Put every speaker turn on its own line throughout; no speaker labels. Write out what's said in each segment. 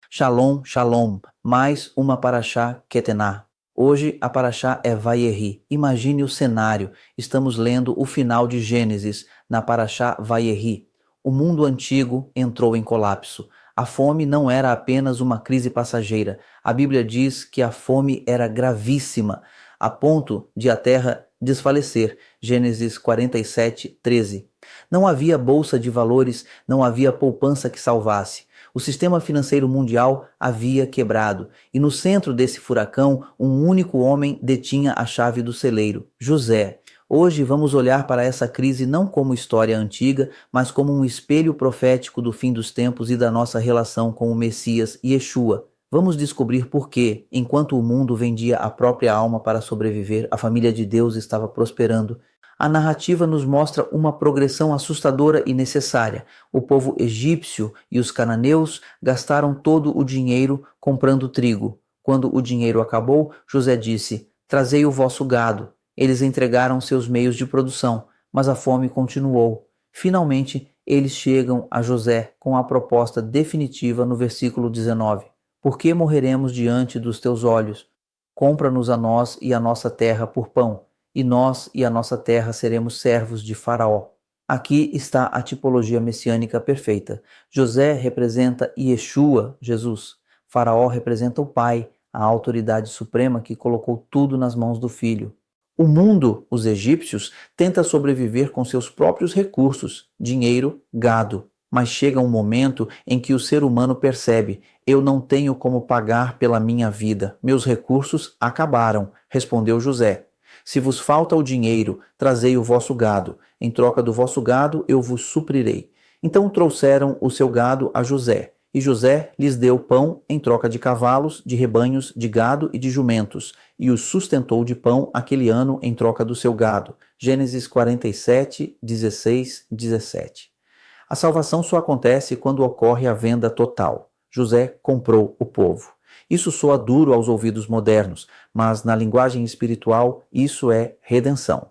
Shalom, shalom, mais uma paraxá Ketená. Hoje a paraxá é Vayeri. Imagine o cenário, estamos lendo o final de Gênesis na paraxá Vayeri. O mundo antigo entrou em colapso. A fome não era apenas uma crise passageira. A Bíblia diz que a fome era gravíssima, a ponto de a terra desfalecer. Gênesis 47, 13. Não havia bolsa de valores, não havia poupança que salvasse. O sistema financeiro mundial havia quebrado, e no centro desse furacão, um único homem detinha a chave do celeiro, José. Hoje vamos olhar para essa crise não como história antiga, mas como um espelho profético do fim dos tempos e da nossa relação com o Messias Yeshua. Vamos descobrir por que, enquanto o mundo vendia a própria alma para sobreviver, a família de Deus estava prosperando. A narrativa nos mostra uma progressão assustadora e necessária. O povo egípcio e os cananeus gastaram todo o dinheiro comprando trigo. Quando o dinheiro acabou, José disse: "Trazei o vosso gado." Eles entregaram seus meios de produção, mas a fome continuou. Finalmente, eles chegam a José com a proposta definitiva no versículo 19. "Por que morreremos diante dos teus olhos? Compra-nos a nós e a nossa terra por pão, e nós e a nossa terra seremos servos de Faraó." Aqui está a tipologia messiânica perfeita. José representa Yeshua, Jesus. Faraó representa o Pai, a autoridade suprema que colocou tudo nas mãos do Filho. O mundo, os egípcios, tenta sobreviver com seus próprios recursos, dinheiro, gado. Mas chega um momento em que o ser humano percebe: "Eu não tenho como pagar pela minha vida, meus recursos acabaram", respondeu José. "Se vos falta o dinheiro, trazei o vosso gado. Em troca do vosso gado, eu vos suprirei." Então trouxeram o seu gado a José, e José lhes deu pão em troca de cavalos, de rebanhos, de gado e de jumentos, e os sustentou de pão aquele ano em troca do seu gado. Gênesis 47, 16, 17. A salvação só acontece quando ocorre a venda total. José comprou o povo. Isso soa duro aos ouvidos modernos, mas na linguagem espiritual isso é redenção.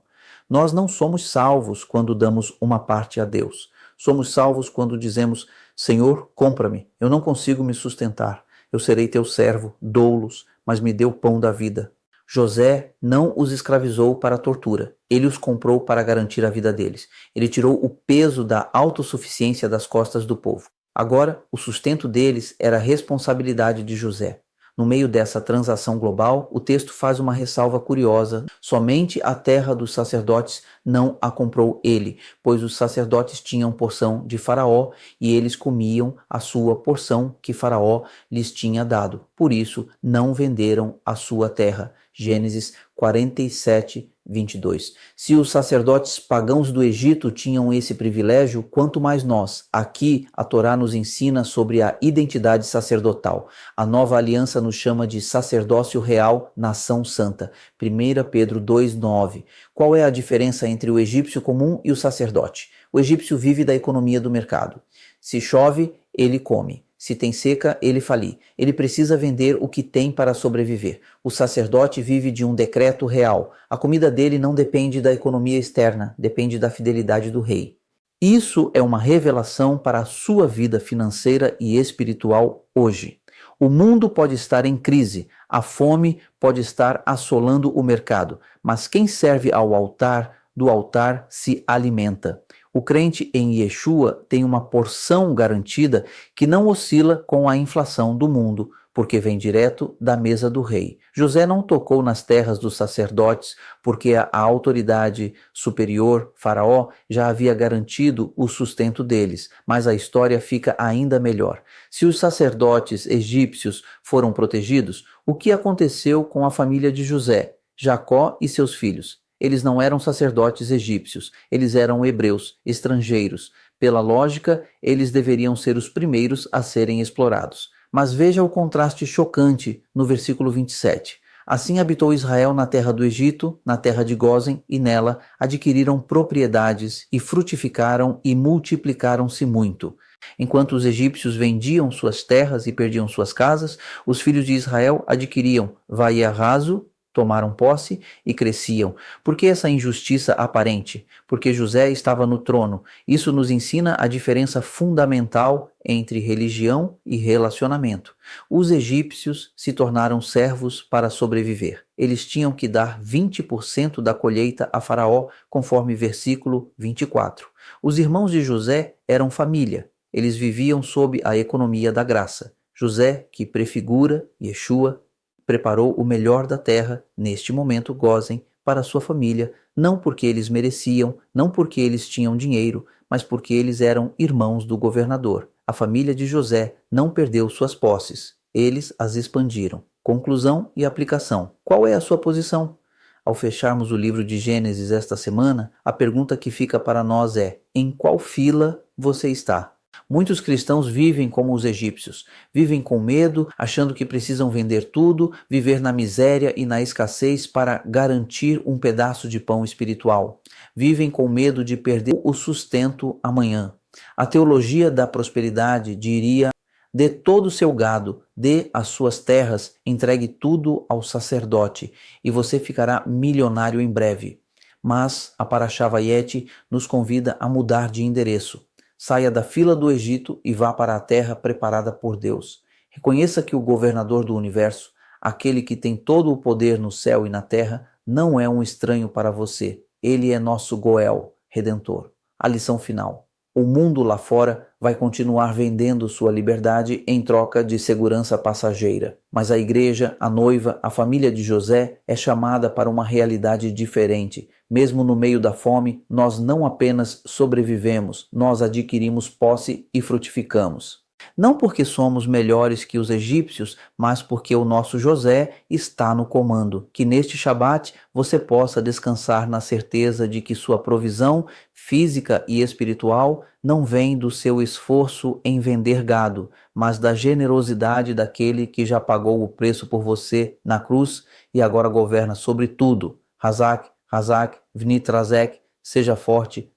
Nós não somos salvos quando damos uma parte a Deus. Somos salvos quando dizemos: "Senhor, compra-me, eu não consigo me sustentar. Eu serei teu servo, dou-los, mas me dê o pão da vida." José não os escravizou para a tortura. Ele os comprou para garantir a vida deles. Ele tirou o peso da autossuficiência das costas do povo. Agora, o sustento deles era a responsabilidade de José. No meio dessa transação global, o texto faz uma ressalva curiosa. Somente a terra dos sacerdotes não a comprou ele, pois os sacerdotes tinham porção de Faraó e eles comiam a sua porção que Faraó lhes tinha dado. Por isso, não venderam a sua terra. Gênesis 47, 22. Se os sacerdotes pagãos do Egito tinham esse privilégio, quanto mais nós. Aqui, a Torá nos ensina sobre a identidade sacerdotal. A nova aliança nos chama de sacerdócio real, nação santa. 1 Pedro 2,9. Qual é a diferença entre o egípcio comum e o sacerdote? O egípcio vive da economia do mercado. Se chove, ele come. Se tem seca, ele falir. Ele precisa vender o que tem para sobreviver. O sacerdote vive de um decreto real. A comida dele não depende da economia externa, depende da fidelidade do rei. Isso é uma revelação para a sua vida financeira e espiritual hoje. O mundo pode estar em crise, a fome pode estar assolando o mercado, mas quem serve ao altar, do altar se alimenta. O crente em Yeshua tem uma porção garantida que não oscila com a inflação do mundo, porque vem direto da mesa do rei. José não tocou nas terras dos sacerdotes, porque a autoridade superior, Faraó, já havia garantido o sustento deles, mas a história fica ainda melhor. Se os sacerdotes egípcios foram protegidos, o que aconteceu com a família de José, Jacó e seus filhos? Eles não eram sacerdotes egípcios, eles eram hebreus, estrangeiros. Pela lógica, eles deveriam ser os primeiros a serem explorados. Mas veja o contraste chocante no versículo 27. Assim habitou Israel na terra do Egito, na terra de Gósen, e nela adquiriram propriedades e frutificaram e multiplicaram-se muito. Enquanto os egípcios vendiam suas terras e perdiam suas casas, os filhos de Israel adquiriam Vaiarrazo, tomaram posse e cresciam. Por que essa injustiça aparente? Porque José estava no trono. Isso nos ensina a diferença fundamental entre religião e relacionamento. Os egípcios se tornaram servos para sobreviver. Eles tinham que dar 20% da colheita a Faraó, conforme versículo 24. Os irmãos de José eram família. Eles viviam sob a economia da graça. José, que prefigura Yeshua, preparou o melhor da terra, neste momento gozem, para sua família, não porque eles mereciam, não porque eles tinham dinheiro, mas porque eles eram irmãos do governador. A família de José não perdeu suas posses, eles as expandiram. Conclusão e aplicação. Qual é a sua posição? Ao fecharmos o livro de Gênesis esta semana, a pergunta que fica para nós é: em qual fila você está? Muitos cristãos vivem como os egípcios, vivem com medo, achando que precisam vender tudo, viver na miséria e na escassez para garantir um pedaço de pão espiritual. Vivem com medo de perder o sustento amanhã. A teologia da prosperidade diria: dê todo o seu gado, dê as suas terras, entregue tudo ao sacerdote e você ficará milionário em breve. Mas a Parashá Vayeti nos convida a mudar de endereço. Saia da fila do Egito e vá para a terra preparada por Deus. Reconheça que o governador do universo, aquele que tem todo o poder no céu e na terra, não é um estranho para você. Ele é nosso Goel, Redentor. A lição final. O mundo lá fora vai continuar vendendo sua liberdade em troca de segurança passageira. Mas a igreja, a noiva, a família de José é chamada para uma realidade diferente. Mesmo no meio da fome, nós não apenas sobrevivemos, nós adquirimos posse e frutificamos. Não porque somos melhores que os egípcios, mas porque o nosso José está no comando. Que neste Shabat você possa descansar na certeza de que sua provisão física e espiritual não vem do seu esforço em vender gado, mas da generosidade daquele que já pagou o preço por você na cruz e agora governa sobre tudo. Hazak, Hazak, Vnit Razek, seja forte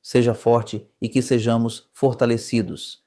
e que sejamos fortalecidos.